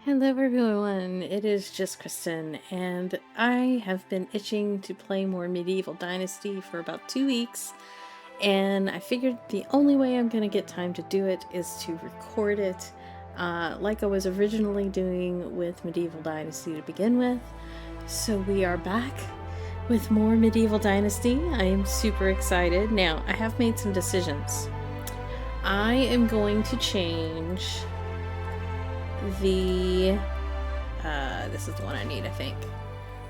Hello everyone, it is just Kristen, and I have been itching to play more Medieval Dynasty for about 2 weeks, and I figured the only way I'm going to get time to do it is to record it, like I was originally doing with Medieval Dynasty to begin with. So we are back with more Medieval Dynasty. I am super excited. Now, I have made some decisions. I am going to change the this is the one I need, I think.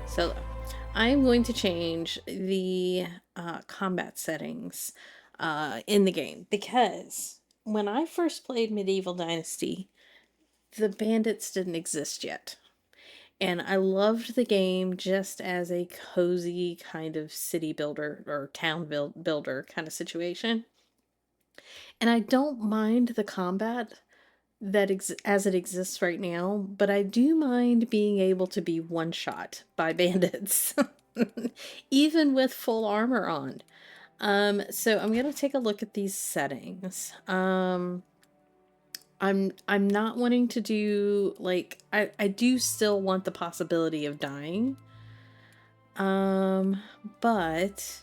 So I'm going to change the combat settings in the game, because when I first played Medieval Dynasty, the bandits didn't exist yet. And I loved the game just as a cozy kind of city builder or town builder kind of situation. And I don't mind the combat as it exists right now, but I do mind being able to be one shot by bandits, even with full armor on. So I'm gonna take a look at these settings. I'm not wanting to do like I do still want the possibility of dying. But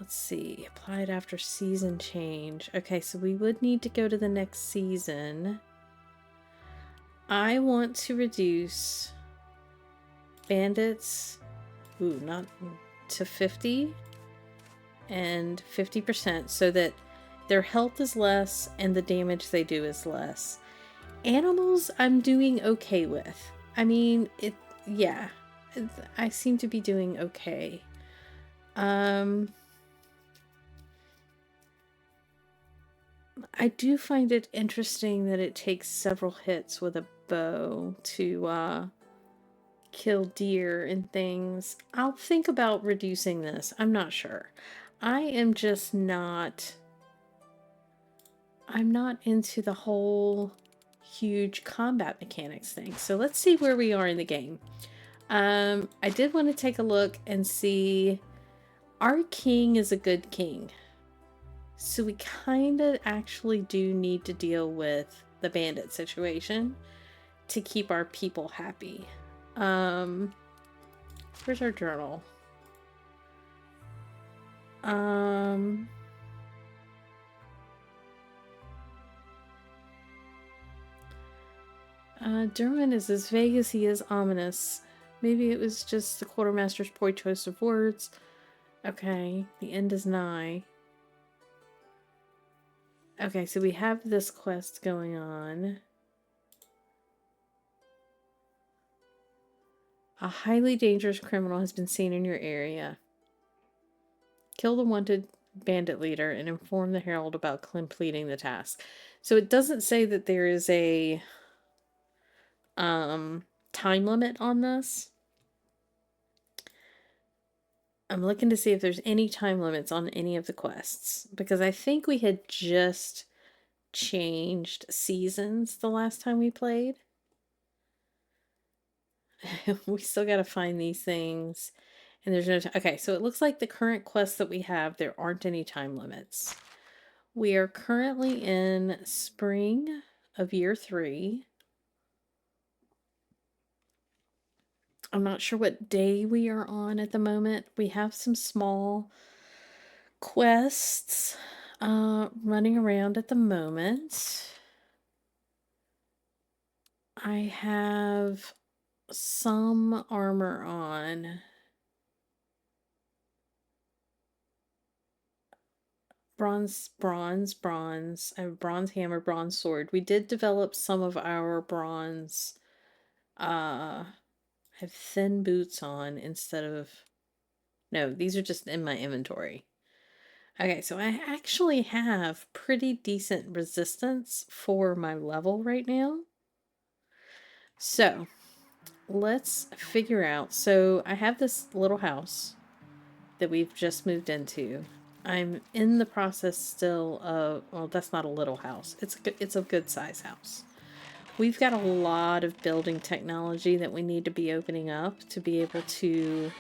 let's see, applied after season change. Okay, so we would need to go to the next season. I want to reduce bandits, not to 50 and 50% so that their health is less and the damage they do is less. Animals I'm doing okay with. I mean, I seem to be doing okay. I do find it interesting that it takes several hits with a bow to kill deer and things. I'll think about reducing this. I'm not sure. I'm not into the whole huge combat mechanics thing. So let's see where we are in the game. I did want to take a look and see our king is a good king. So we kind of actually do need to deal with the bandit situation to keep our people happy. Where's our journal? Derwin is as vague as he is ominous. Maybe it was just the quartermaster's poor choice of words. Okay, the end is nigh. Okay, so we have this quest going on. A highly dangerous criminal has been seen in your area. Kill the wanted bandit leader and inform the herald about completing the task. So it doesn't say that there is a time limit on this. I'm looking to see if there's any time limits on any of the quests, because I think we had just changed seasons the last time we played. We still got to find these things, and there's no okay, so it looks like the current quests that we have, there aren't any time limits. We are currently in spring of year 3. I'm not sure what day we are on at the moment. We have some small quests running around at the moment. I have some armor on. Bronze. I have bronze hammer, bronze sword. We did develop some of our bronze. I have thin boots on instead of. No, these are just in my inventory. Okay, so I actually have pretty decent resistance for my level right now. So, let's figure out. So, I have this little house that we've just moved into. I'm in the process still of, well, that's not a little house. It's a good size house. We've got a lot of building technology that we need to be opening up to be able to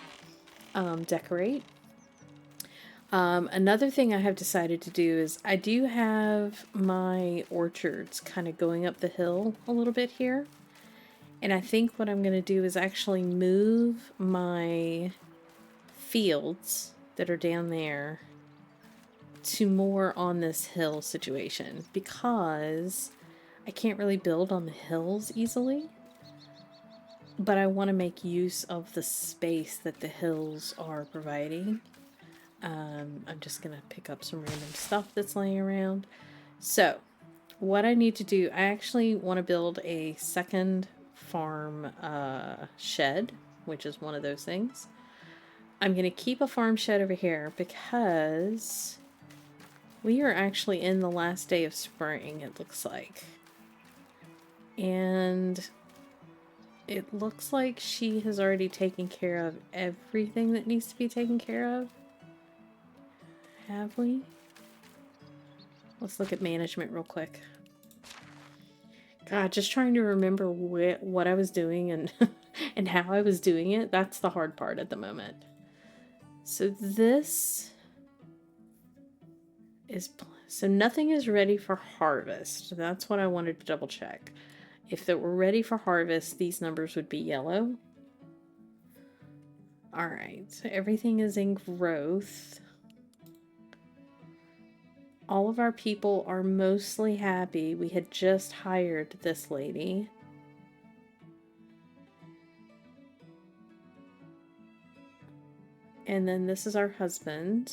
decorate. Another thing I have decided to do is I do have my orchards kind of going up the hill a little bit here. And I think what I'm going to do is actually move my fields that are down there to more on this hill situation, because I can't really build on the hills easily, but I want to make use of the space that the hills are providing. I'm just going to pick up some random stuff that's laying around. So what I need to do, I actually want to build a second farm shed, which is one of those things. I'm going to keep a farm shed over here because we are actually in the last day of spring, it looks like. And it looks like she has already taken care of everything that needs to be taken care of. Have we? Let's look at management real quick. God, just trying to remember what I was doing and and how I was doing it. That's the hard part at the moment. So this is... So nothing is ready for harvest. That's what I wanted to double check. If it were ready for harvest, these numbers would be yellow. Alright, so everything is in growth. All of our people are mostly happy. We had just hired this lady. And then this is our husband.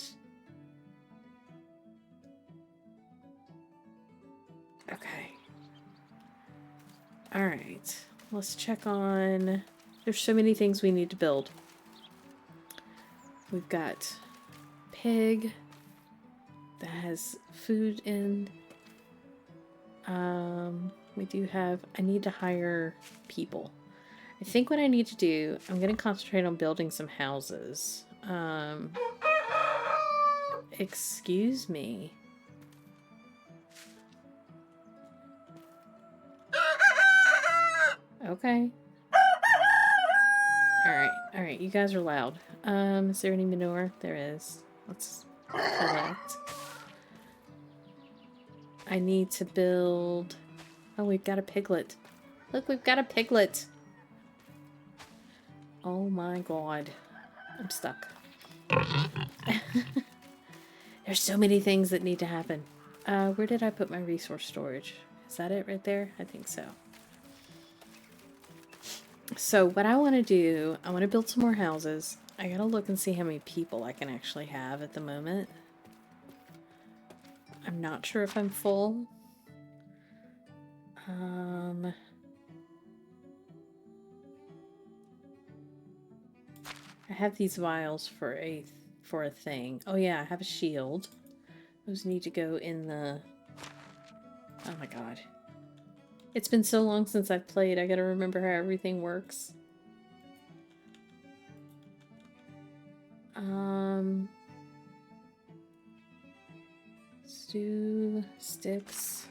Okay. Alright. Let's check on... There's so many things we need to build. We've got pig that has food in. We do have... I need to hire people. I think what I need to do... I'm going to concentrate on building some houses. Excuse me. Okay. Alright, you guys are loud. Is there any manure? There is. Let's collect. I need to build... Oh, we've got a piglet. Look, we've got a piglet! Oh my god. I'm stuck. There's so many things that need to happen. Where did I put my resource storage? Is that it right there? I think so. So what I want to do, I want to build some more houses. I gotta look and see how many people I can actually have at the moment. I'm not sure if I'm full. I have these vials for a thing. Oh yeah, I have a shield. Those need to go in the... Oh my god. It's been so long since I've played, I gotta remember how everything works. Stew, sticks,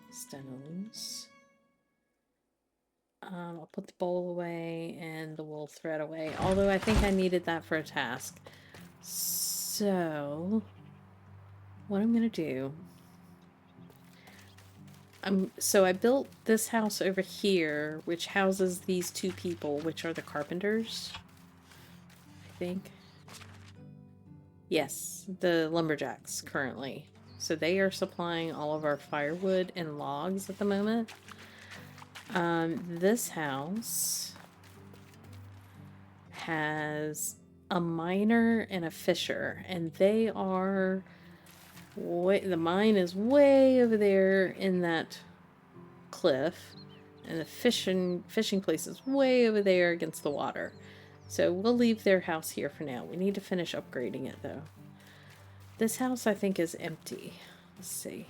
stones. I'll put the bowl away and the wool thread away, although I think I needed that for a task. So, what I'm gonna do... So I built this house over here, which houses these two people, which are the carpenters, I think. Yes, the lumberjacks currently. So they are supplying all of our firewood and logs at the moment. This house has a miner and a fisher, and they are... the mine is way over there in that cliff, and the fishing place is way over there against the water. So we'll leave their house here for now. We need to finish upgrading it though. This house I think is empty. Let's see.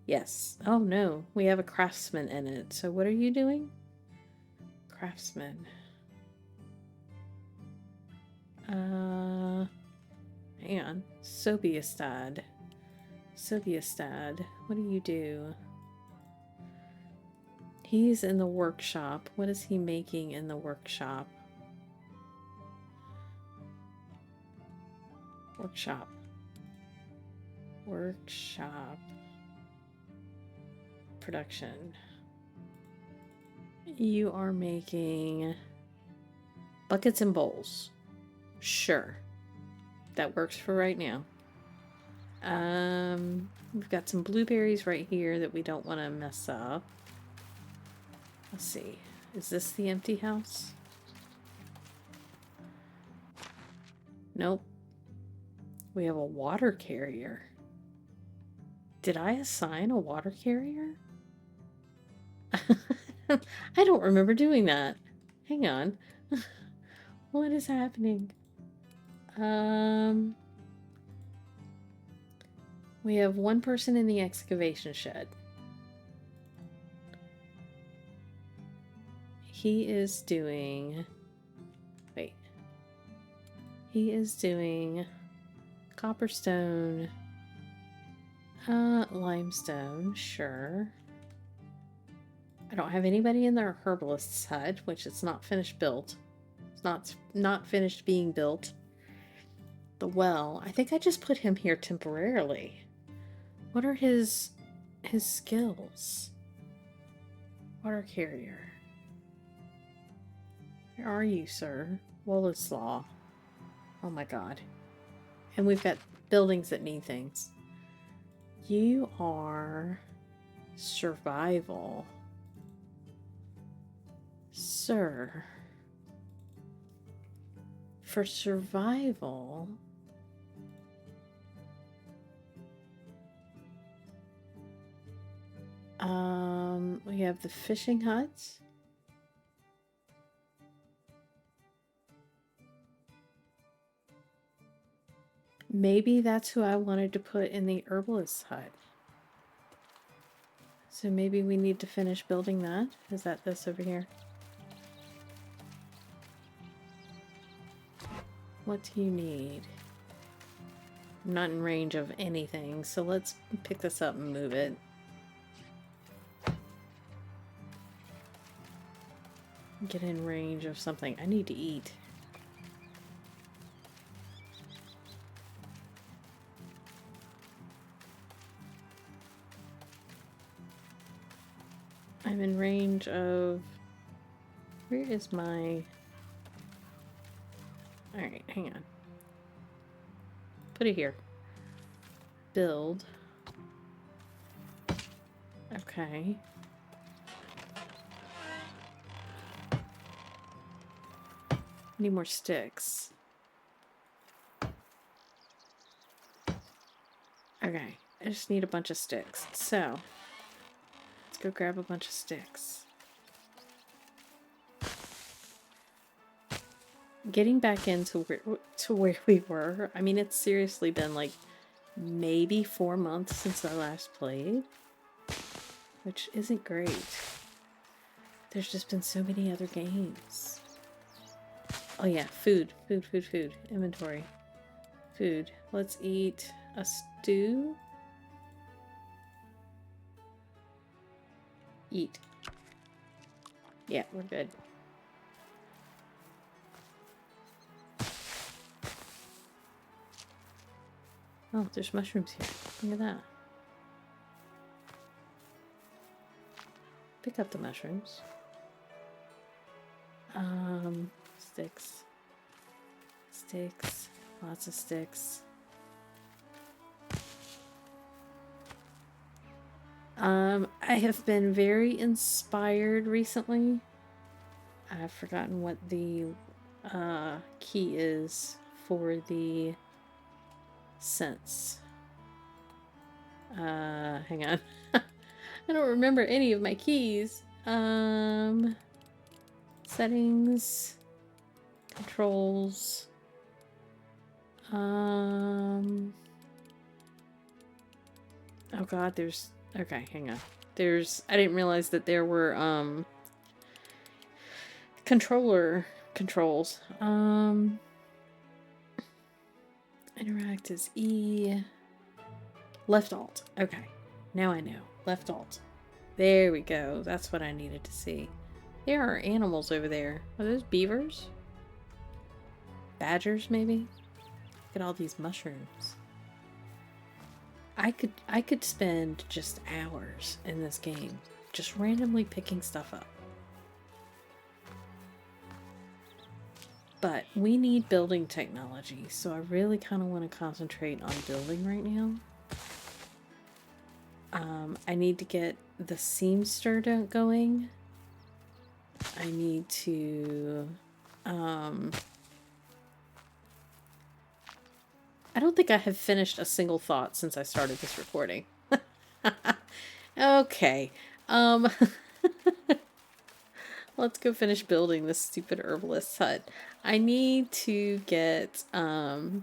Yes. Oh no, we have a craftsman in it. So what are you doing? Craftsman. Hang on. Sobiestad. What do you do? He's in the workshop. What is he making in the workshop? Workshop. Workshop. Production. You are making buckets and bowls. Sure. That works for right now. We've got some blueberries right here that we don't want to mess up. Let's see. Is this the empty house? Nope. We have a water carrier. Did I assign a water carrier? I don't remember doing that. Hang on. What is happening? We have one person in the excavation shed. He is doing... Wait. He is doing copperstone, limestone, sure. I don't have anybody in their herbalist's hut, which it's not finished built. It's not finished being built. The well, I think I just put him here temporarily. What are his skills? Water carrier. Where are you, sir? Wolaslaw. Oh my god. And we've got buildings that need things. You are survival. Sir. For survival... we have the fishing huts. Maybe that's who I wanted to put in the herbalist's hut. So maybe we need to finish building that. Is that this over here? What do you need? I'm not in range of anything, so let's pick this up and move it. Get in range of something. I need to eat. I'm in range of... Where is my... Alright, hang on. Put it here. Build. Okay. Need more sticks. Okay, I just need a bunch of sticks. So, let's go grab a bunch of sticks. Getting back into where we were. I mean, it's seriously been like maybe 4 months since I last played, which isn't great. There's just been so many other games. Oh yeah, food. Inventory. Food. Let's eat a stew. Eat. Yeah, we're good. Oh, there's mushrooms here. Look at that. Pick up the mushrooms. Sticks. Sticks. Lots of sticks. I have been very inspired recently. I've forgotten what the key is for the sense. Hang on. I don't remember any of my keys. Settings, controls, oh god, there's, okay, hang on. I didn't realize that there were, controller controls. Interact is E. Left alt. Okay, now I know. Left alt. There we go. That's what I needed to see. There are animals over there. Are those beavers? Badgers, maybe? Look at all these mushrooms. I could spend just hours in this game just randomly picking stuff up. But we need building technology, so I really kind of want to concentrate on building right now. I need to get the seamster going. I need to... I don't think I have finished a single thought since I started this recording. Okay. Let's go finish building this stupid herbalist hut. I need to get the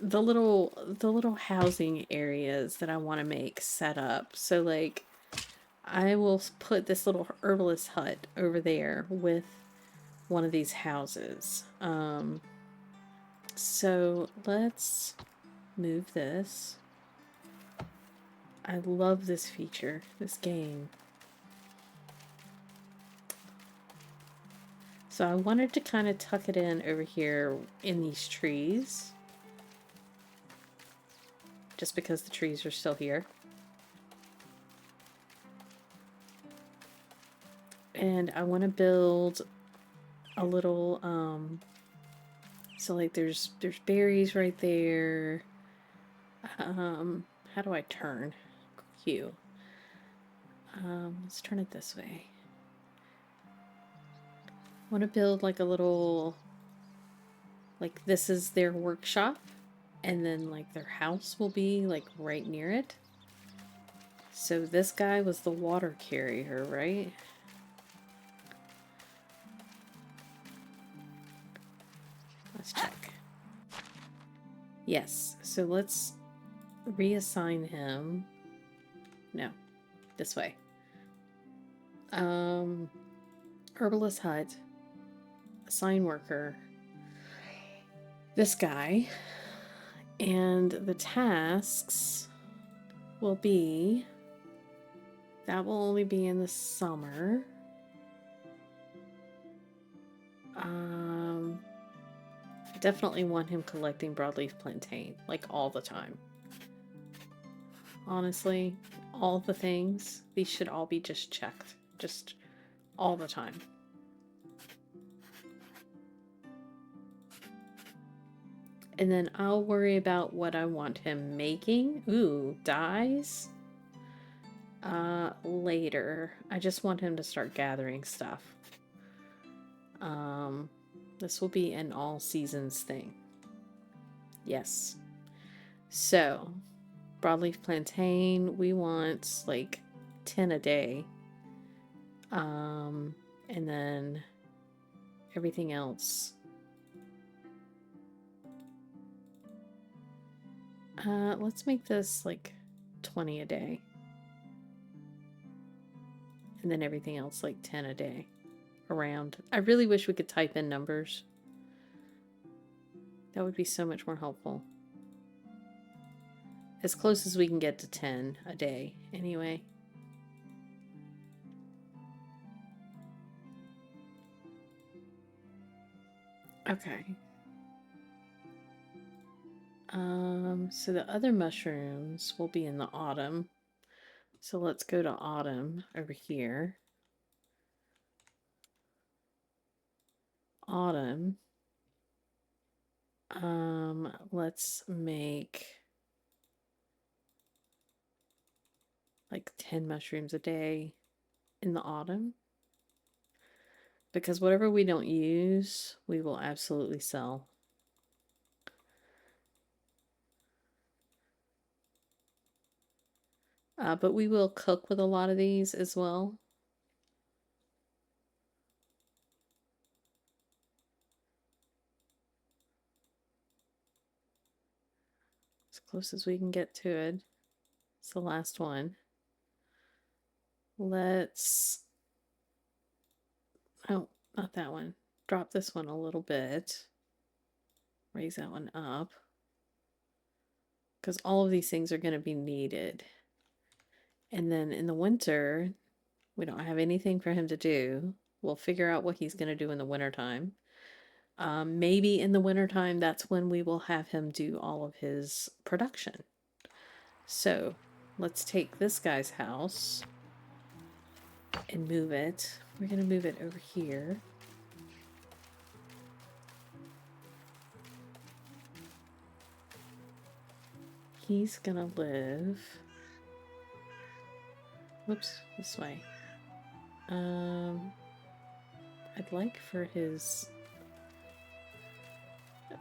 little housing areas that I want to make set up. So like I will put this little herbalist hut over there with one of these houses. So let's move this. I love this feature, this game. So I wanted to kind of tuck it in over here in these trees. Just because the trees are still here. And I want to build a little, so like there's berries right there. How do I turn? Q. Let's turn it this way. I want to build like a little, like this is their workshop, and then like their house will be like right near it. So this guy was the water carrier, right? Let's check. Yes, so let's reassign him. No, this way. Herbalist hut. Assign worker. This guy. And the tasks will be... That will only be in the summer. I definitely want him collecting broadleaf plantain, like all the time. Honestly, all the things, these should all be just checked, just all the time. And then I'll worry about what I want him making. Ooh, dyes? Later. I just want him to start gathering stuff. This will be an all seasons thing. Yes. So, broadleaf plantain, we want like 10 a day. And then everything else. Let's make this like 20 a day. And then everything else like 10 a day. Around. I really wish we could type in numbers. That would be so much more helpful. As close as we can get to 10 a day, anyway. Okay. So the other mushrooms will be in the autumn. So let's go to autumn over here. Autumn. Let's make like 10 mushrooms a day in the autumn. Because whatever we don't use, we will absolutely sell. But we will cook with a lot of these as well. As close as we can get to it. It's the last one. Let's... Oh, not that one. Drop this one a little bit. Raise that one up. Because all of these things are going to be needed. And then in the winter, we don't have anything for him to do. We'll figure out what he's going to do in the wintertime. Maybe in the wintertime, that's when we will have him do all of his production. So let's take this guy's house and move it. We're going to move it over here. He's going to live... Whoops, this way. I'd like for his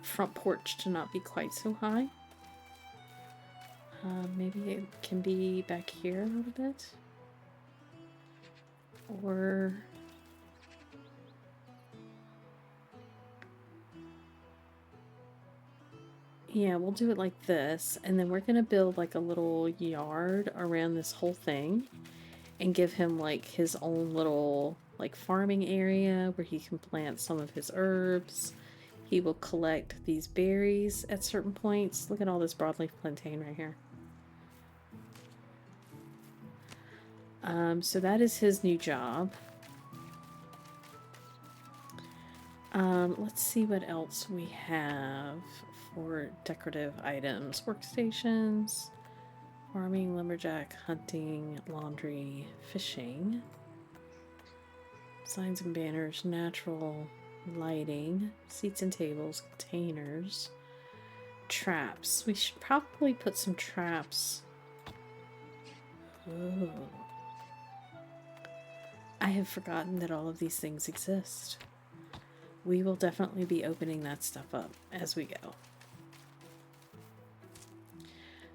front porch to not be quite so high. Maybe it can be back here a little bit. Or... yeah, we'll do it like this. And then we're going to build like a little yard around this whole thing. And give him like his own little like farming area where he can plant some of his herbs. He will collect these berries at certain points. Look at all this broadleaf plantain right here. So that is his new job. Let's see what else we have for decorative items. Workstations, farming, lumberjack, hunting, laundry, fishing, signs and banners, natural lighting, seats and tables, containers, traps. We should probably put some traps. Oh. I have forgotten that all of these things exist. We will definitely be opening that stuff up as we go.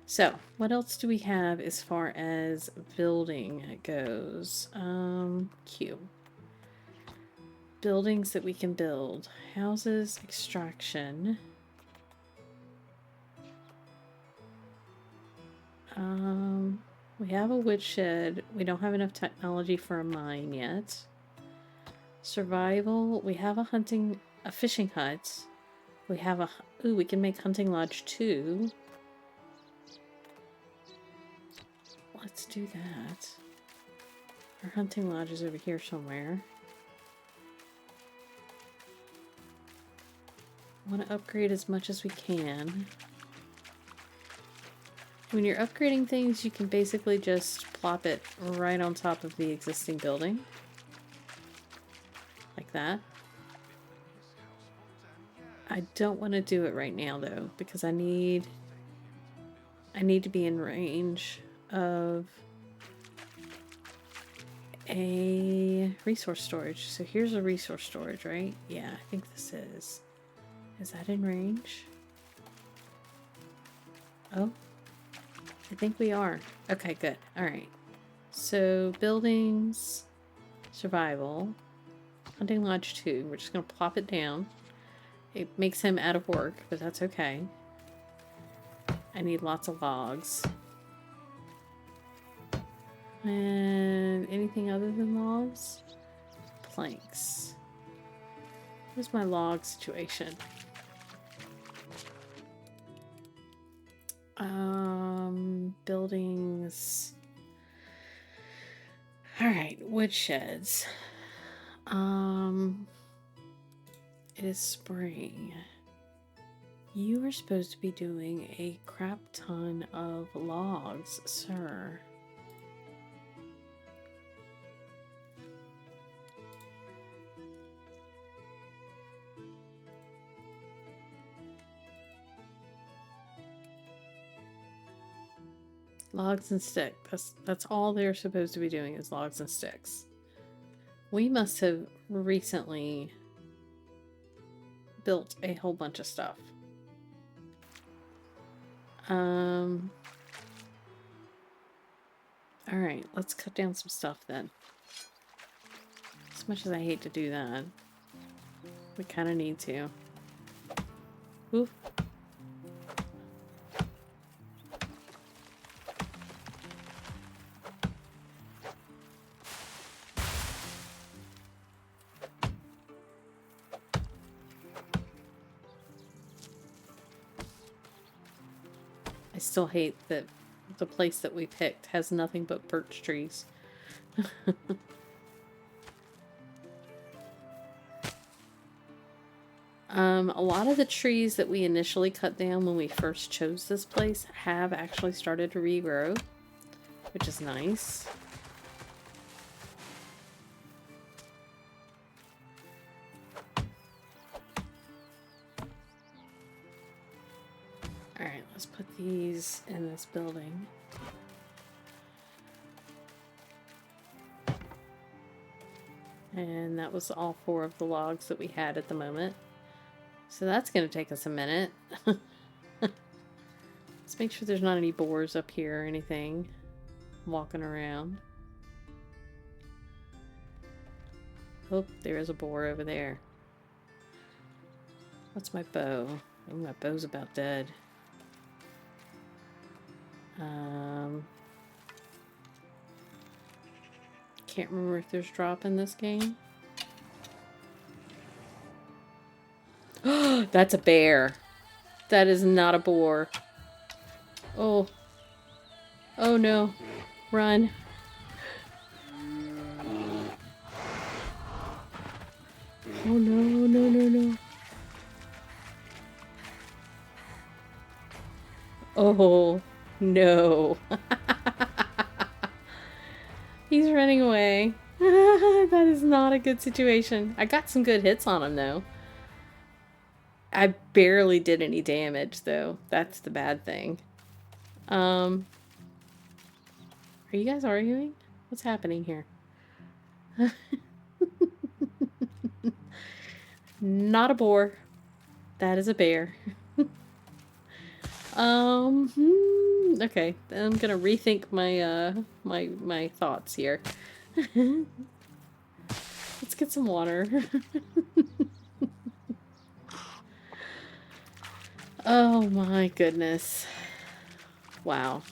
So, what else do we have as far as building goes? Q. Buildings that we can build. Houses, extraction. We have a woodshed. We don't have enough technology for a mine yet. Survival. We have a fishing hut. We have a, ooh, we can make hunting lodge 2. Let's do that. Our hunting lodge is over here somewhere. I want to upgrade as much as we can. When you're upgrading things, you can basically just plop it right on top of the existing building. Like that. I don't want to do it right now though, because I need to be in range of a resource storage. So here's a resource storage, right? Yeah, I think this is. Is that in range? Oh, I think we are. Okay, good. All right. So buildings, survival, hunting lodge 2. We're just going to plop it down. It makes him out of work, but that's okay. I need lots of logs. And anything other than logs? Planks. Where's my log situation? Buildings. Alright, woodsheds. It is spring. You are supposed to be doing a crap ton of logs, sir. Logs and sticks. That's all they're supposed to be doing is logs and sticks. We must have recently built a whole bunch of stuff. Alright, let's cut down some stuff then. As much as I hate to do that, we kind of need to. Oof. I still hate that the place that we picked has nothing but birch trees. A lot of the trees that we initially cut down when we first chose this place have actually started to regrow, which is nice. Alright, let's put these in this building. And that was all 4 of the logs that we had at the moment. So that's going to take us a minute. Let's make sure there's not any boars up here or anything walking around. Oh, there is a boar over there. What's my bow? Oh, my bow's about dead. Can't remember if there's drop in this game. That's a bear. That is not a boar. Oh. Oh no. Run. Oh no, no, no, no. Oh no. He's running away. That is not a good situation. I got some good hits on him though. I barely did any damage though. That's the bad thing. Are you guys arguing? What's happening here? Not a boar. That is a bear. Okay. I'm gonna rethink my my thoughts here. Let's get some water. Oh my goodness. Wow.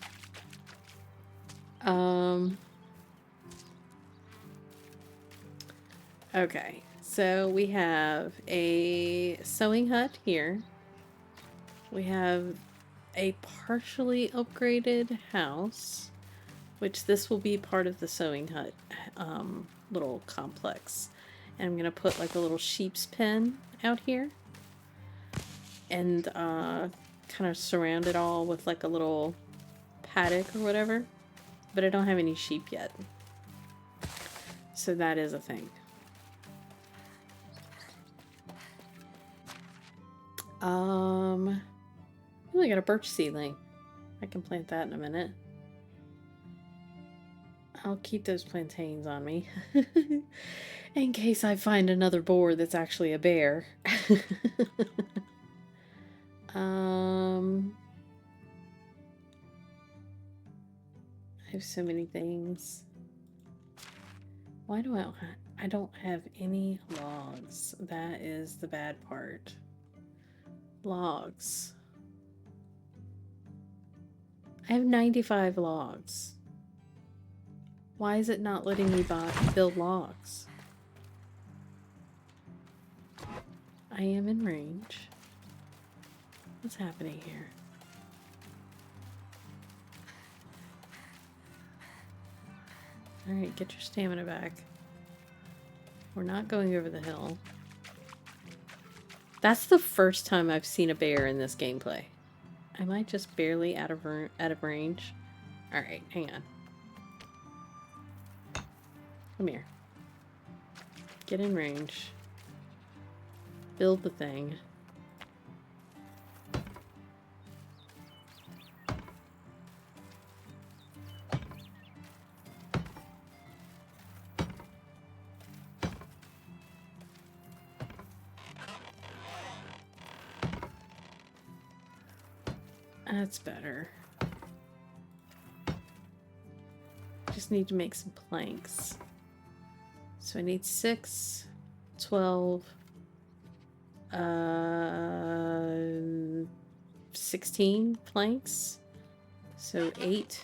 Okay. So we have a sewing hut here. We have a partially upgraded house, which this will be part of the sewing hut little complex. And I'm going to put like a little sheep's pen out here and kind of surround it all with like a little paddock or whatever. But I don't have any sheep yet. So that is a thing. Oh, I got a birch seedling. I can plant that in a minute. I'll keep those plantains on me. In case I find another boar that's actually a bear. I have so many things. Why do I don't have any logs? That is the bad part. Logs. I have 95 logs. Why is it not letting me build logs? I am in range. What's happening here? Alright, get your stamina back. We're not going over the hill. That's the first time I've seen a bear in this gameplay. Am I just barely out of range? Alright, hang on. Come here. Get in range. Build the thing. That's better. Just need to make some planks. So I need 6, 12, 16 planks. So 8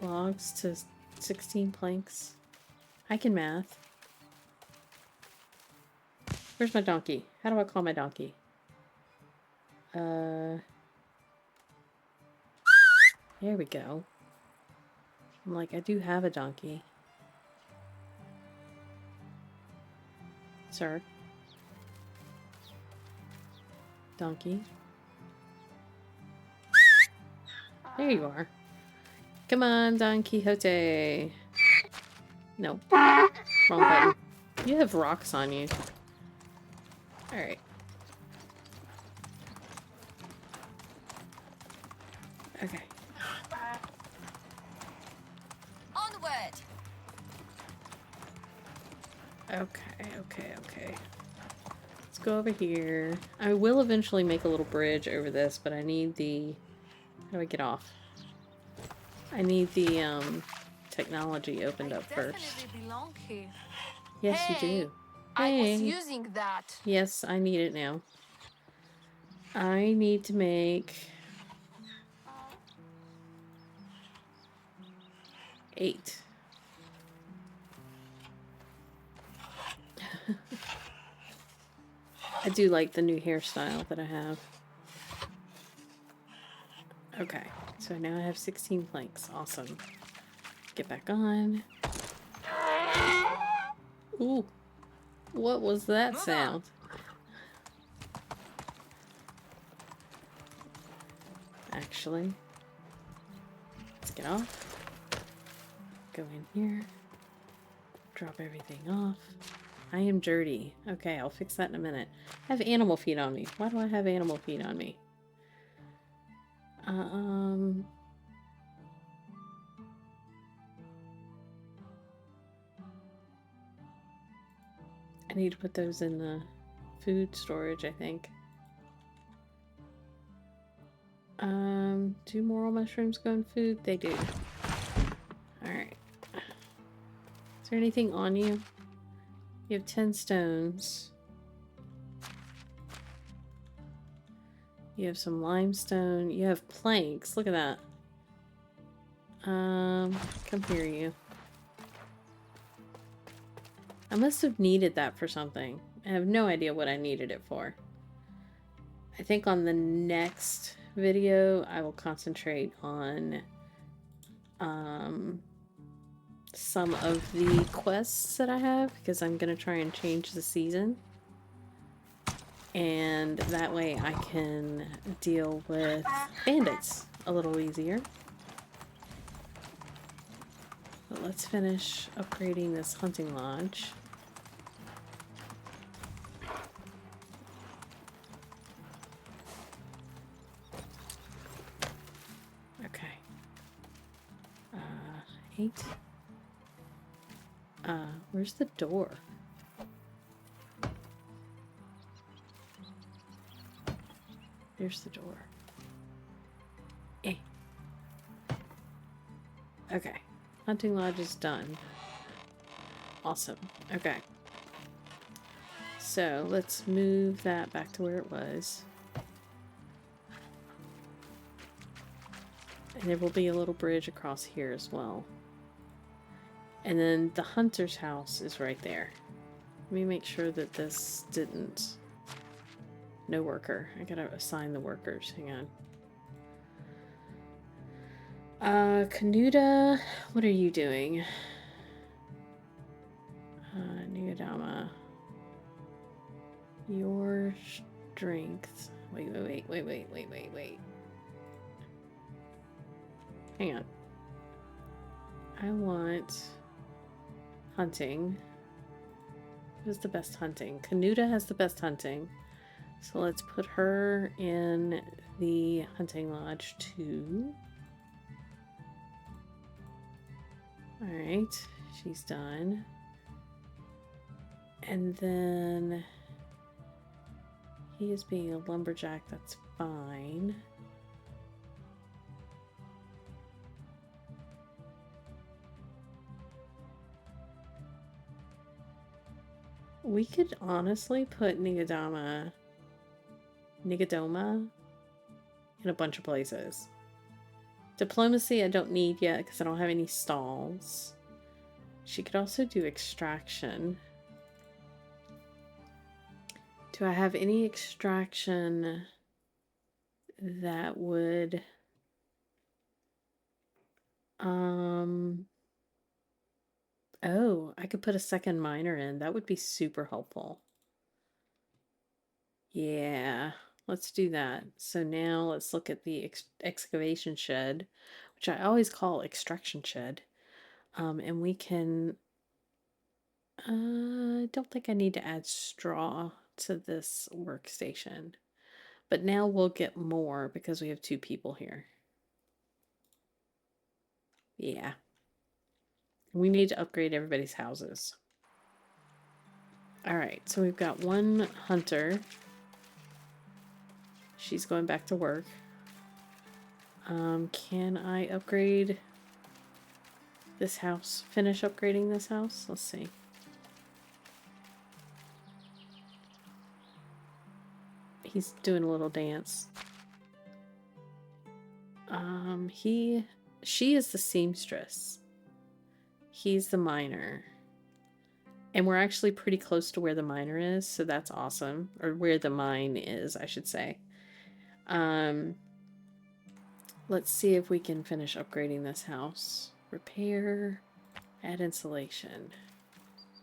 logs to 16 planks. I can math. Where's my donkey? How do I call my donkey? There we go. I'm like, I do have a donkey. sir. Donkey. There you are. Come on, Don Quixote. No. Wrong button. You have rocks on you. Alright. Okay. Onward. Okay. Let's go over here. I will eventually make a little bridge over this, but I need the... How do I get off? I need the, technology opened up first. Belong here. Yes, Hey, you do. I was Hey. using that. Yes, I need it now. I need to make 8. I do like the new hairstyle that I have. Okay, so now I have 16 planks. Awesome. Get back on. Ooh. What was that sound? Actually, let's get off. Go in here. Drop everything off. I am dirty. Okay, I'll fix that in a minute. I have animal feet on me. Why do I have animal feet on me? I need to put those in the food storage, I think. Do moral mushrooms go in food? They do. Alright. Is there anything on you? You have 10 stones. You have some limestone. You have planks. Look at that. Come here, you. I must have needed that for something. I have no idea what I needed it for. I think on the next video, I will concentrate on some of the quests that I have, because I'm going to try and change the season. And that way I can deal with bandits a little easier. But let's finish upgrading this hunting lodge. Okay. 8. Where's the door? There's the door. Eh. Okay. Hunting lodge is done. Awesome. Okay. So let's move that back to where it was. And there will be a little bridge across here as well. And then the hunter's house is right there. Let me make sure that this didn't... No worker. I gotta assign the workers. Hang on. Kanuda, what are you doing? Nigadama. Your strength. Wait. Hang on. I want hunting. Who's the best hunting? Kanuda has the best hunting. So let's put her in the hunting lodge too. Alright, she's done. And then he is being a lumberjack, that's fine. We could honestly put Nigadoma in a bunch of places. Diplomacy I don't need yet because I don't have any stalls. She could also do extraction. Do I have any extraction that would... Oh, I could put a second miner in. That would be super helpful. Yeah, let's do that. So now let's look at the excavation shed, which I always call extraction shed. And we can, I don't think I need to add straw to this workstation, but now we'll get more because we have 2 people here. Yeah. We need to upgrade everybody's houses. All right, so we've got 1 hunter. She's going back to work. Can I upgrade this house? Finish upgrading this house? Let's see. He's doing a little dance. She is the seamstress. He's the miner. And we're actually pretty close to where the miner is, so that's awesome. Or where the mine is, I should say. Let's see if we can finish upgrading this house. Repair, add insulation.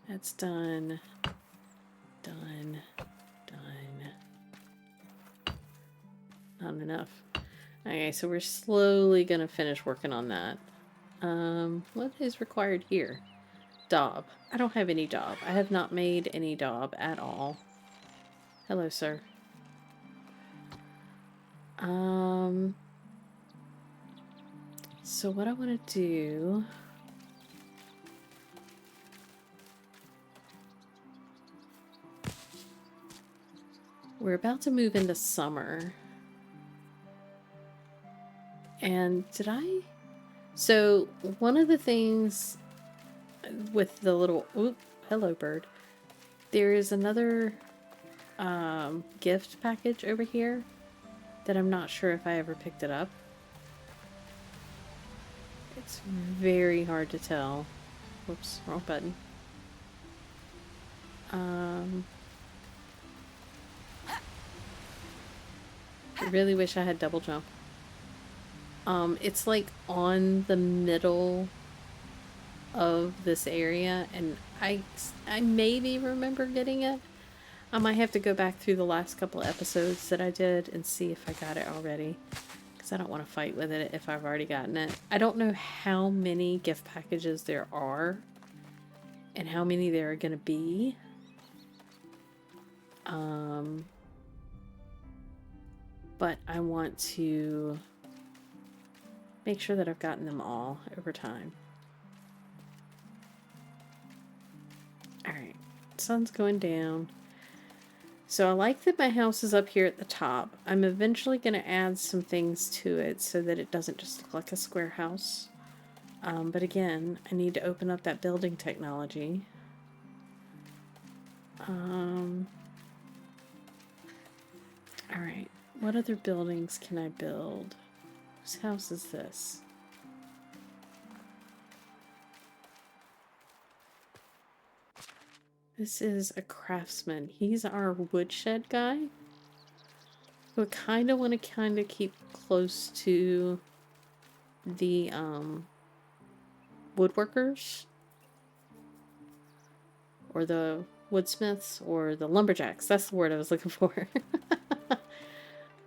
That's done. Done. Not enough. Okay, so we're slowly gonna finish working on that. What is required here? Daub. I don't have any daub. I have not made any daub at all. Hello, sir. So what I want to do... We're about to move into summer. And did I... So one of the things with the little... Oop, hello, bird. There is another gift package over here that I'm not sure if I ever picked it up. It's very hard to tell. Whoops, wrong button. I really wish I had double jump. It's like on the middle of this area, and I maybe remember getting it. I might have to go back through the last couple episodes that I did and see if I got it already, because I don't want to fight with it if I've already gotten it. I don't know how many gift packages there are and how many there are going to be. But I want to make sure that I've gotten them all over time. Alright, sun's going down. So I like that my house is up here at the top. I'm eventually going to add some things to it so that it doesn't just look like a square house. But again, I need to open up that building technology. Alright, what other buildings can I build? Whose house is this? This is a craftsman. He's our woodshed guy. So I kind of want to keep close to the woodworkers, or the woodsmiths, or the lumberjacks. That's the word I was looking for.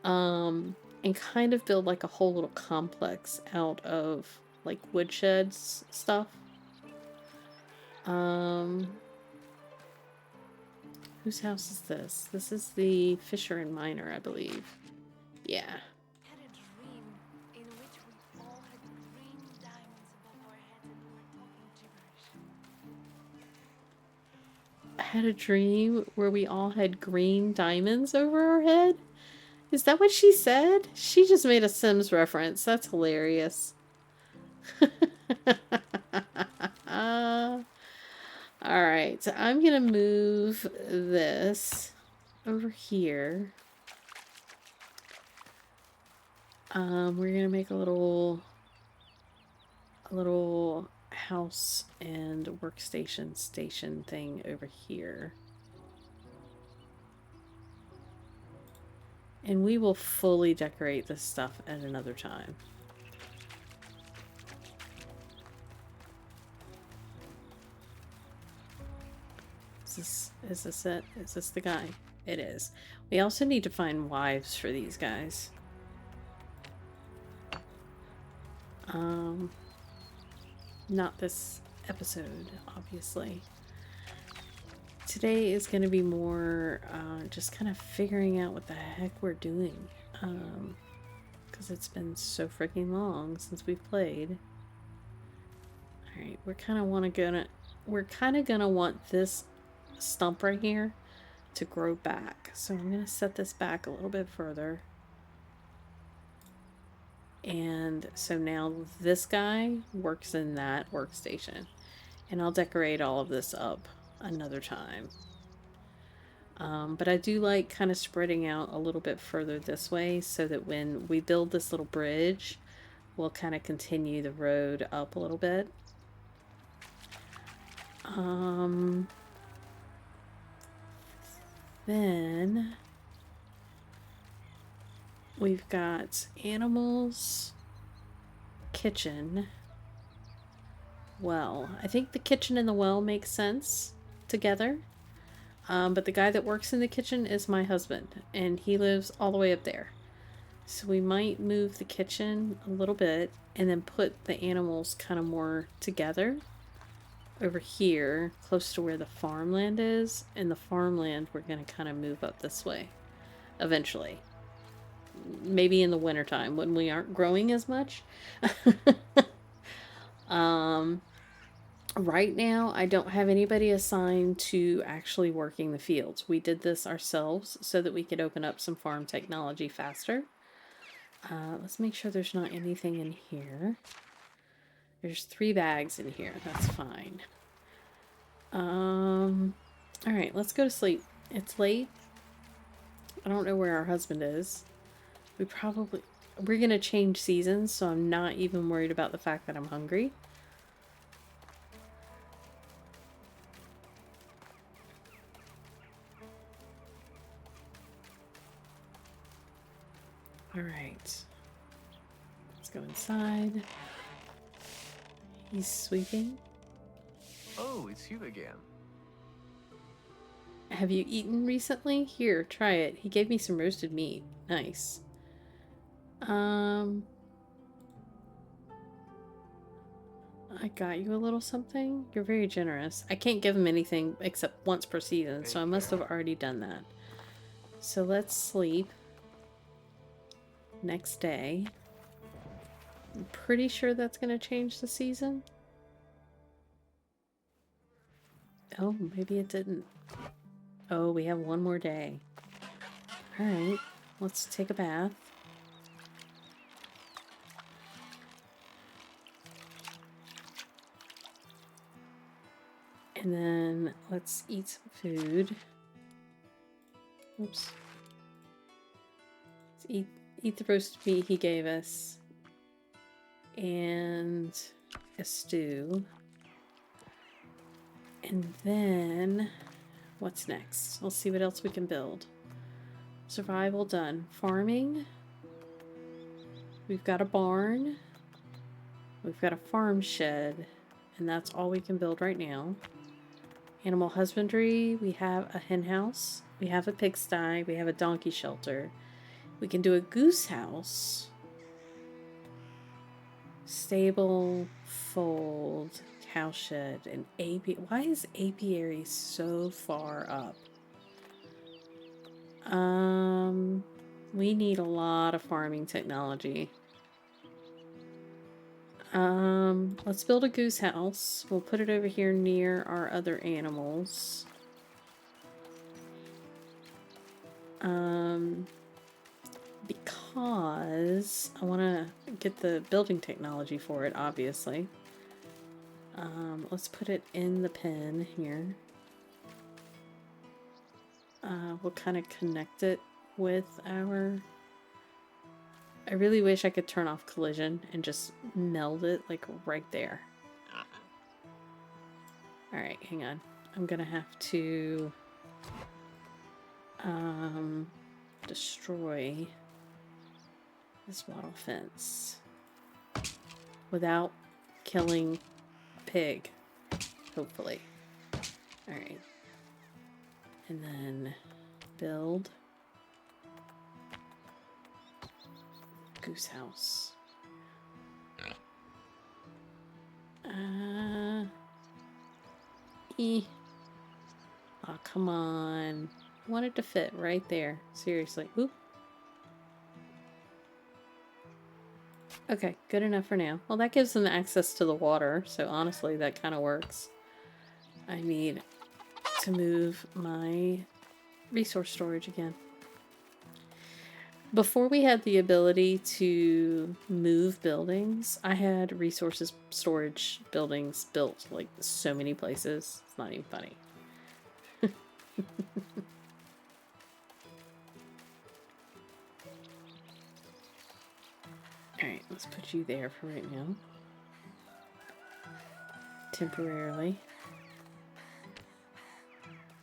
And kind of build like a whole little complex out of like woodsheds stuff. Whose house is this? This is the fisher and miner, I believe. Yeah. Had a dream in which we all had green diamonds above our heads and we were talking gibberish. I had a dream where we all had green diamonds over our head? Is that what she said? She just made a Sims reference. That's hilarious. Alright, so I'm gonna move this over here. We're gonna make a little house and workstation station thing over here. And we will fully decorate this stuff at another time. Is this it? Is this the guy? It is. We also need to find wives for these guys. Not this episode, obviously. Today is going to be more just kind of figuring out what the heck we're doing. Because it's been so freaking long since we've played. Alright, we're kind of gonna want this stump right here to grow back. So I'm gonna set this back a little bit further. And so now this guy works in that workstation. And I'll decorate all of this up another time. But I do like kind of spreading out a little bit further this way so that when we build this little bridge, we'll kind of continue the road up a little bit. Then we've got animals, kitchen, well. I think the kitchen and the well make sense together. But the guy that works in the kitchen is my husband, and he lives all the way up there. So we might move the kitchen a little bit and then put the animals kind of more together over here, close to where the farmland is. And the farmland we're going to kind of move up this way eventually. Maybe in the wintertime when we aren't growing as much. Right now, I don't have anybody assigned to actually working the fields. We did this ourselves so that we could open up some farm technology faster. Let's make sure there's not anything in here. There's 3 bags in here. That's fine. Alright, let's go to sleep. It's late. I don't know where our husband is. We're gonna change seasons, so I'm not even worried about the fact that I'm hungry. Alright. Let's go inside. He's sweeping. Oh, it's you again. Have you eaten recently? Here, try it. He gave me some roasted meat. Nice. I got you a little something. You're very generous. I can't give him anything except once per season, so I must have already done that. So let's sleep. Next day. I'm pretty sure that's going to change the season. Oh, maybe it didn't. Oh, we have one more day. Alright, let's take a bath. And then let's eat some food. Oops. Let's eat the roast meat he gave us. And a stew. And then what's next? We'll see what else we can build. Survival done. Farming. We've got a barn. We've got a farm shed. And that's all we can build right now. Animal husbandry. We have a hen house. We have a pigsty. We have a donkey shelter. We can do a goose house. Stable, fold, cowshed, and apiary. Why is apiary so far up? We need a lot of farming technology. Let's build a goose house. We'll put it over here near our other animals. Because I want to get the building technology for it, obviously. Let's put it in the pen here. We'll kind of connect it with our... I really wish I could turn off collision and just meld it like right there. Alright, hang on. I'm gonna have to destroy this wattle fence without killing pig, hopefully. Alright. And then Build. Goose house. Oh, come on. I want it to fit right there. Seriously. Oop. Okay, good enough for now. Well, that gives them access to the water, so honestly, that kind of works. I need to move my resource storage again. Before we had the ability to move buildings, I had resources storage buildings built like so many places. It's not even funny. Alright, let's put you there for right now. Temporarily.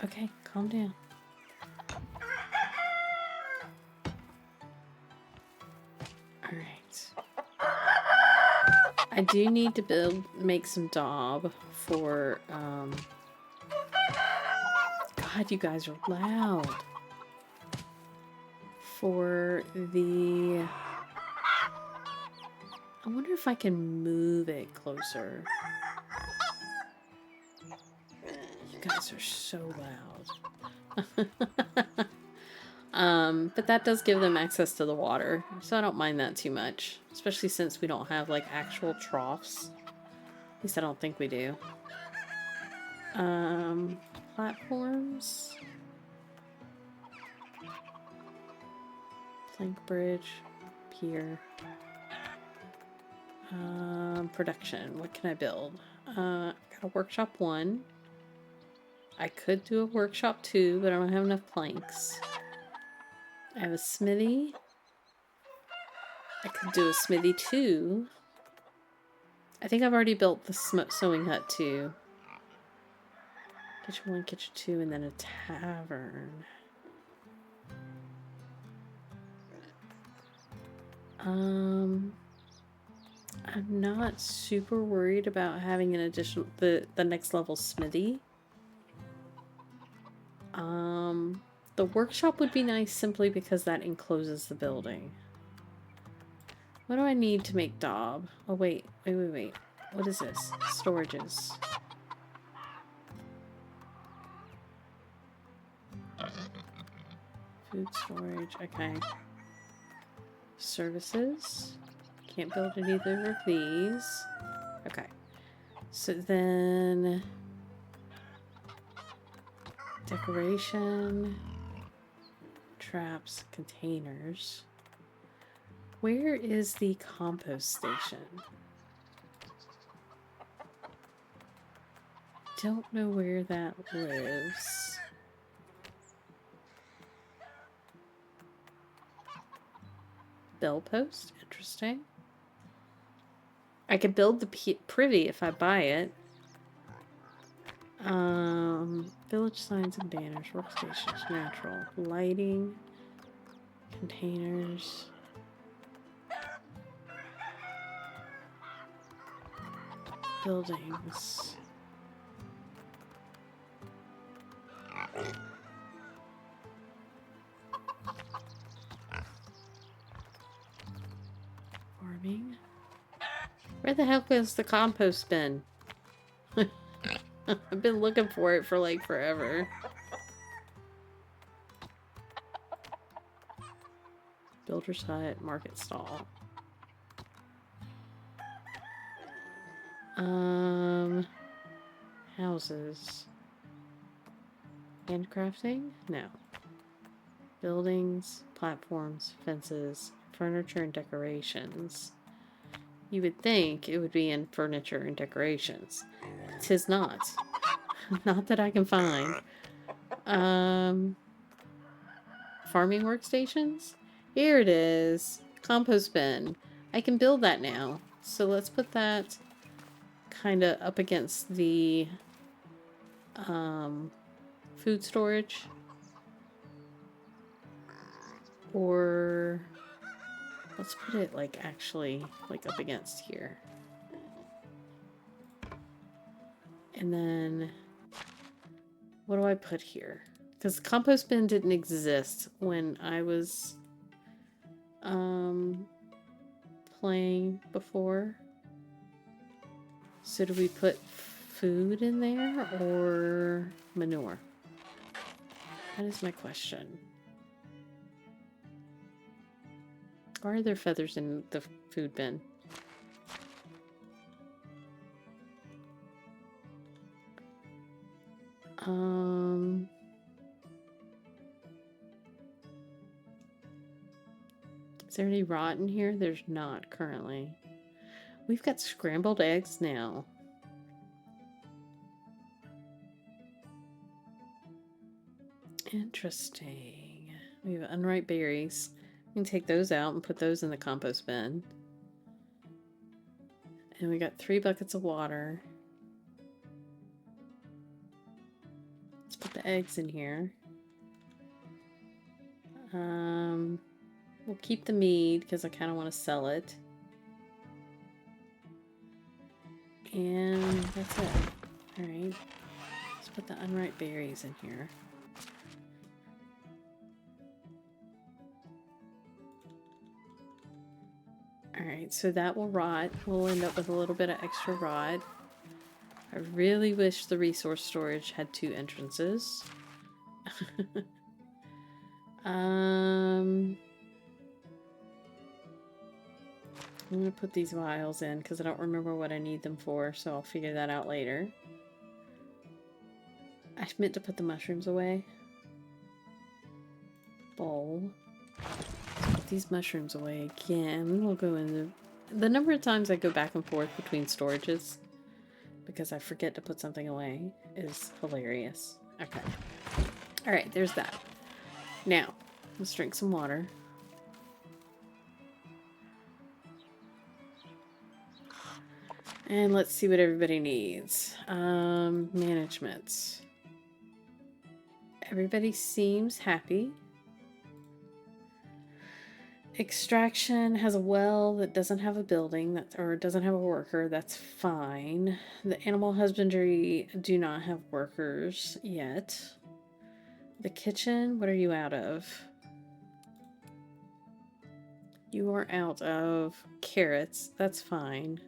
Okay, calm down. Alright. I do need to make some daub for, God, you guys are loud. For the... I wonder if I can move it closer. You guys are so loud. But that does give them access to the water, so I don't mind that too much. Especially since we don't have, like, actual troughs. At least I don't think we do. Platforms. Plank bridge. Pier. Production. What can I build? Got a workshop 1. I could do a workshop 2, but I don't have enough planks. I have a smithy. I could do a smithy 2. I think I've already built the sewing hut 2. Kitchen 1, kitchen 2, and then a tavern. I'm not super worried about having an additional the next level smithy. The workshop would be nice simply because that encloses the building. What do I need to make daub? Oh wait. What is this? Storages. Food storage, okay. Services. Can't build either of these. Okay. So then... Decoration. Traps. Containers. Where is the compost station? Don't know where that lives. Bell post? Interesting. I could build the privy if I buy it. Village signs and banners, workstations, natural, lighting, containers. Buildings. Farming. Where the heck has the compost been? I've been looking for it for like forever. Builder's hut, market stall. Houses. Handcrafting? No. Buildings, platforms, fences, furniture and decorations. You would think it would be in furniture and decorations. 'Tis not. Not that I can find. Farming workstations? Here it is. Compost bin. I can build that now. So let's put that kind of up against the food storage. Or let's put it like actually like up against here. And then what do I put here? Because the compost bin didn't exist when I was playing before. So do we put food in there or manure? That is my question. Or are there feathers in the food bin? Is there any rot in here? There's not currently. We've got scrambled eggs now. Interesting. We have unripe berries. We can take those out and put those in the compost bin. And we got 3 buckets of water. Let's put the eggs in here. We'll keep the mead because I kind of want to sell it. And that's it. Alright. Let's put the unripe berries in here. Alright, so that will rot. We'll end up with a little bit of extra rot. I really wish the resource storage had 2 entrances. I'm going to put these vials in because I don't remember what I need them for, so I'll figure that out later. I meant to put the mushrooms away. Bowl. Put these mushrooms away again. We'll go in the number of times I go back and forth between storages because I forget to put something away is hilarious. Okay. Alright, there's that. Now, let's drink some water. And let's see what everybody needs. Management. Everybody seems happy. Extraction has a well that doesn't have a building, or doesn't have a worker. That's fine. The animal husbandry do not have workers yet. The kitchen, what are you out of? You are out of carrots. That's fine.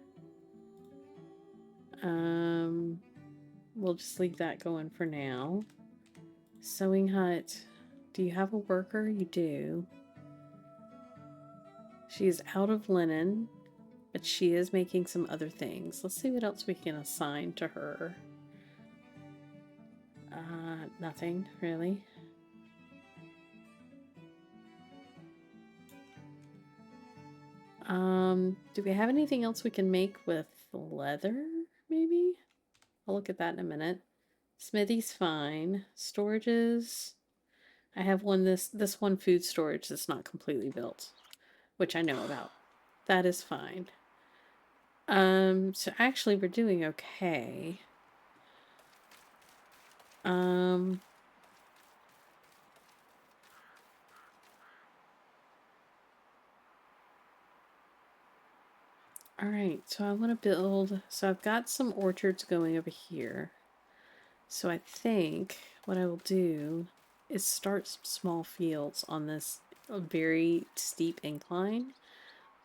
We'll just leave that going for now. Sewing hut. Do you have a worker? You do. She is out of linen, but she is making some other things. Let's see what else we can assign to her. Nothing, really. Do we have anything else we can make with leather, maybe? I'll look at that in a minute. Smithy's fine. Storages. I have one, this one food storage that's not completely built, which I know about. That is fine. So actually we're doing okay. Alright, so I want to build, so I've got some orchards going over here. So I think what I will do is start some small fields on this very steep incline,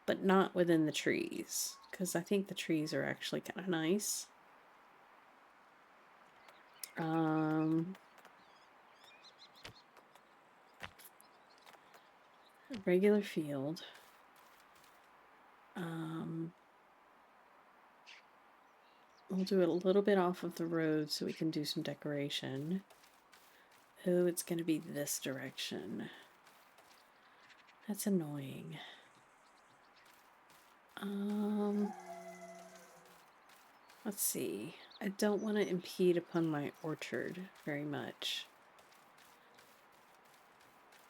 but not within the trees, because I think the trees are actually kind of nice. Regular field. We'll do it a little bit off of the road so we can do some decoration. Oh, it's going to be this direction. That's annoying. Let's see. I don't want to impede upon my orchard very much.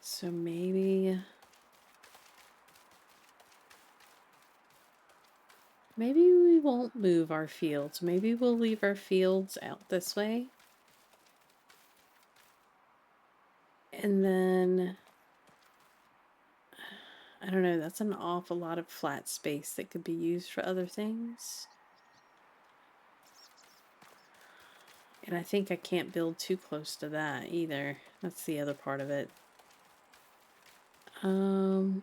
So maybe we won't move our fields. Maybe we'll leave our fields out this way. And then, I don't know, that's an awful lot of flat space that could be used for other things. And I think I can't build too close to that either. That's the other part of it. You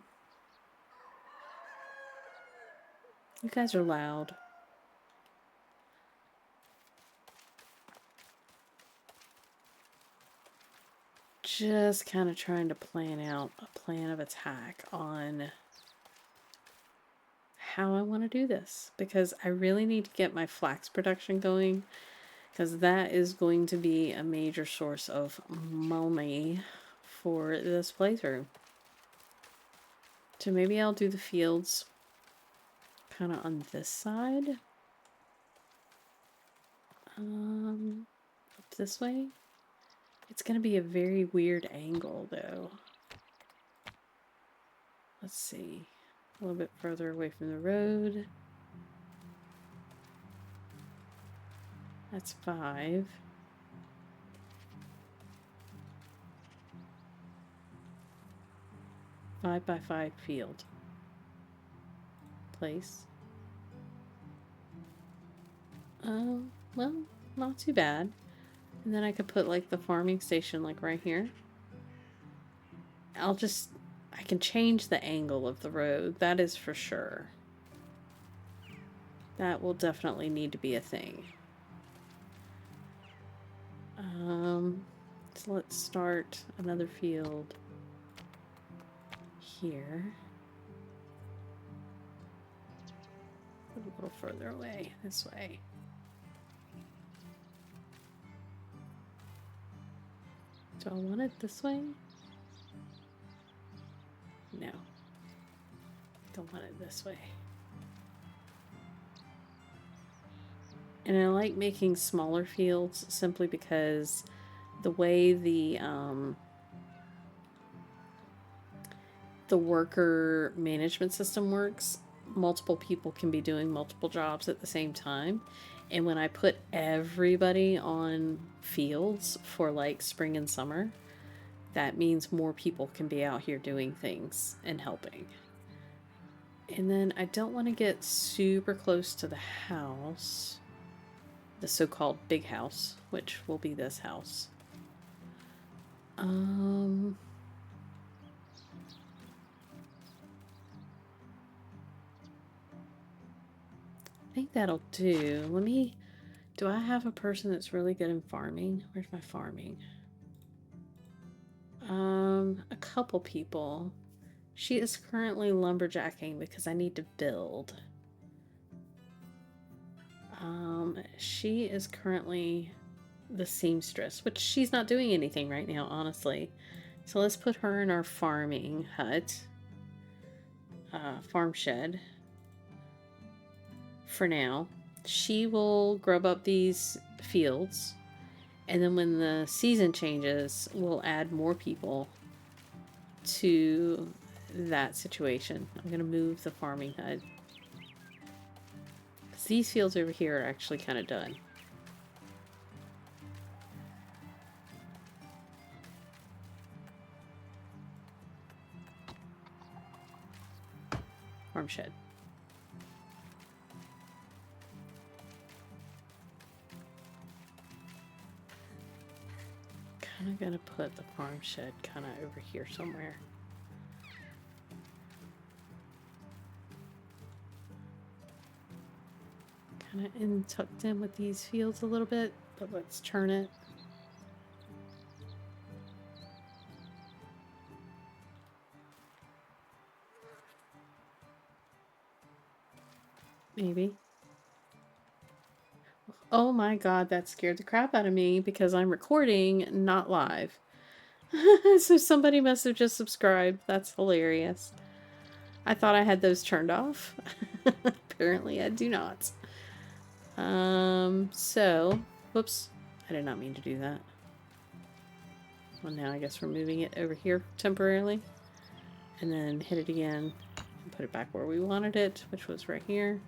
guys are loud. Just kind of trying to plan out a plan of attack on how I want to do this, because I really need to get my flax production going, because that is going to be a major source of money for this playthrough. So maybe I'll do the fields kind of on this side. Up this way. It's going to be a very weird angle, though. Let's see. A little bit further away from the road. That's 5. Five by 5 field. Place. Well, not too bad. And then I could put like the farming station like right here. I can change the angle of the road, that is for sure. That will definitely need to be a thing. So let's start another field here. A little further away, this way. Do I want it this way? No. Don't want it this way. And I like making smaller fields simply because the way the worker management system works, multiple people can be doing multiple jobs at the same time. And when I put everybody on fields for like spring and summer, that means more people can be out here doing things and helping. And then I don't want to get super close to the house, the so-called big house, which will be this house. I think that'll do. Do I have a person that's really good in farming? Where's my farming? A couple people. She is currently lumberjacking because I need to build. She is currently the seamstress, which she's not doing anything right now, honestly. So let's put her in our farming hut. Farm shed. For now. She will grub up these fields. And then when the season changes, we'll add more people to that situation. I'm going to move the farming hut. Because these fields over here are actually kind of done. Farm shed. Kind of gonna put the farm shed kind of over here somewhere. Kind of tucked in with these fields a little bit, but let's turn it. Maybe. Oh my god, that scared the crap out of me because I'm recording, not live. So somebody must have just subscribed. That's hilarious. I thought I had those turned off. Apparently I do not. So, whoops. I did not mean to do that. Well, now I guess we're moving it over here temporarily. And then hit it again and put it back where we wanted it, which was right here.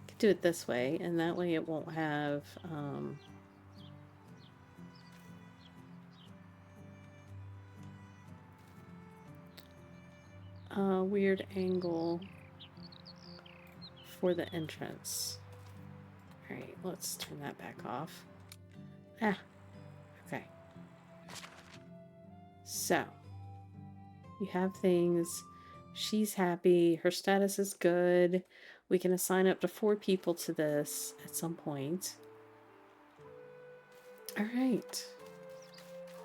Could do it this way, and that way it won't have, a weird angle for the entrance. Alright, let's turn that back off. Ah, So, you have things. She's happy. Her status is good. We can assign up to 4 people to this at some point. Alright.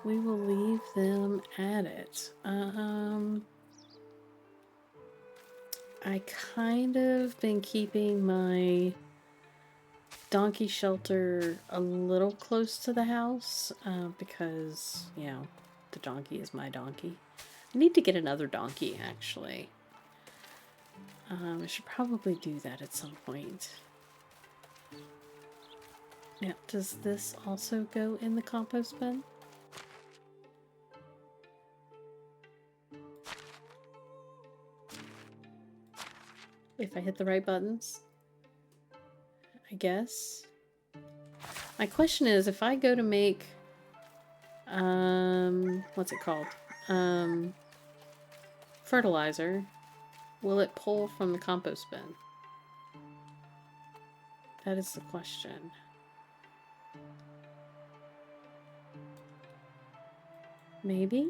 We will leave them at it. I kind of been keeping my donkey shelter a little close to the house because, you know, the donkey is my donkey. I need to get another donkey, actually. I should probably do that at some point. Now, does this also go in the compost bin? If I hit the right buttons? I guess. My question is, if I go to make, what's it called? Fertilizer, will it pull from the compost bin? That is the question. Maybe?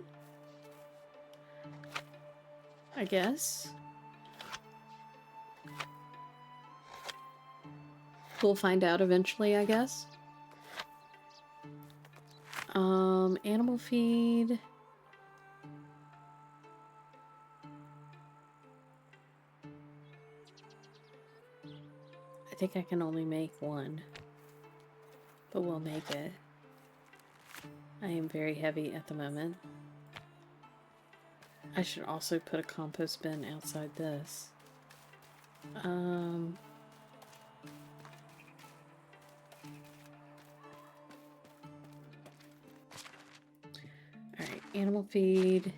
I guess. We'll find out eventually, I guess. Animal feed. I think I can only make one, but we'll make it. I am very heavy at the moment. I should also put a compost bin outside this. Alright, animal feed.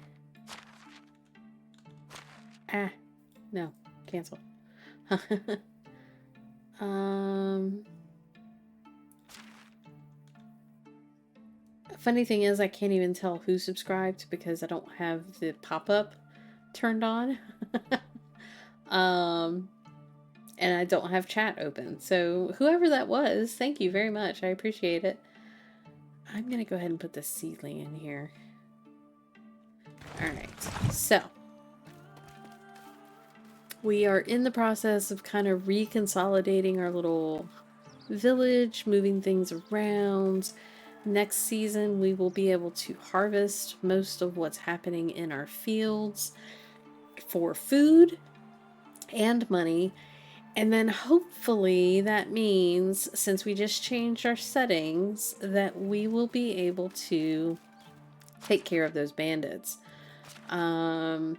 Ah, no, cancel. Funny thing is, I can't even tell who subscribed because I don't have the pop-up turned on. And I don't have chat open. So whoever that was, thank you very much. I appreciate it. I'm gonna go ahead and put this seedling in here. Alright, so we are in the process of kind of reconsolidating our little village, moving things around. Next season, we will be able to harvest most of what's happening in our fields for food and money. And then hopefully that means, since we just changed our settings, that we will be able to take care of those bandits. I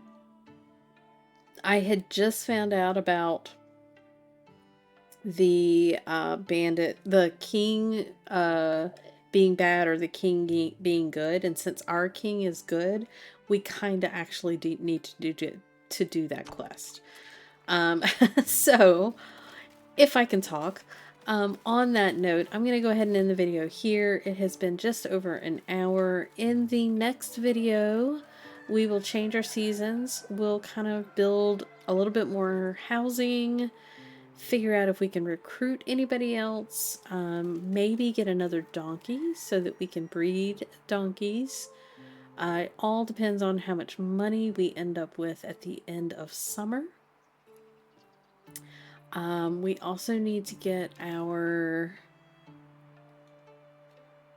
had just found out about the bandit, the king being bad or the king being good, and since our king is good, we kind of actually need to do that quest. So if I can talk, on that note, I'm going to go ahead and end the video here. It has been just over an hour. In the next video, we will change our seasons. We'll kind of build a little bit more housing, figure out if we can recruit anybody else, maybe get another donkey so that we can breed donkeys. It all depends on how much money we end up with at the end of summer. We also need to get our...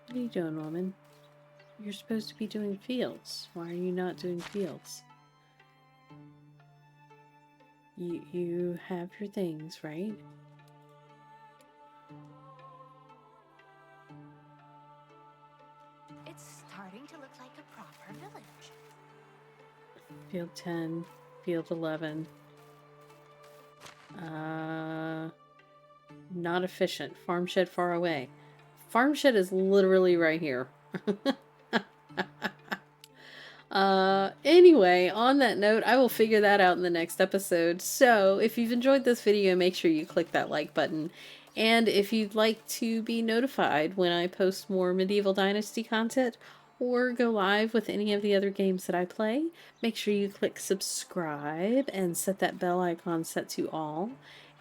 What are you doing, woman? You're supposed to be doing fields. Why are you not doing fields? You have your things, right? It's starting to look like a proper village. Field 10, field 11. Not efficient. Farm shed far away. Farm shed is literally right here. Anyway, on that note, I will figure that out in the next episode. So if you've enjoyed this video, make sure you click that like button. And if you'd like to be notified when I post more Medieval Dynasty content or go live with any of the other games that I play, make sure you click subscribe and set that bell icon set to all.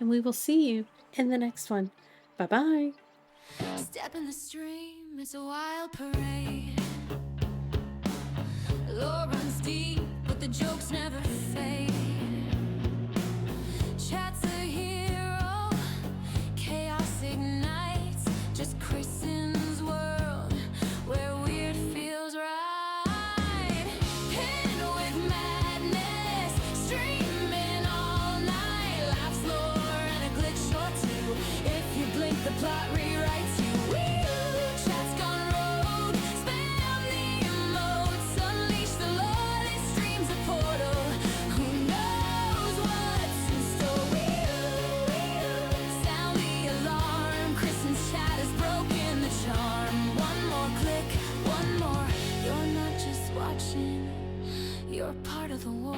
And we will see you in the next one. Bye-bye. Step in the stream, it's a wild parade. Lore runs deep, but the jokes never fade. Chat's a hero, chaos ignites. Just Kristen's world, where weird feels right. Pinned with madness, streaming all night. Laughs, lore, and a glitch or two. If you blink, the plot rewrites you. Chat's gone rogue, spam the emotes, unleash the lore. This stream's a portal. Who knows what's in store? Sound the alarm. Kristen's chat has broken the charm. One more click, one more. You're not just watching, you're part of the war.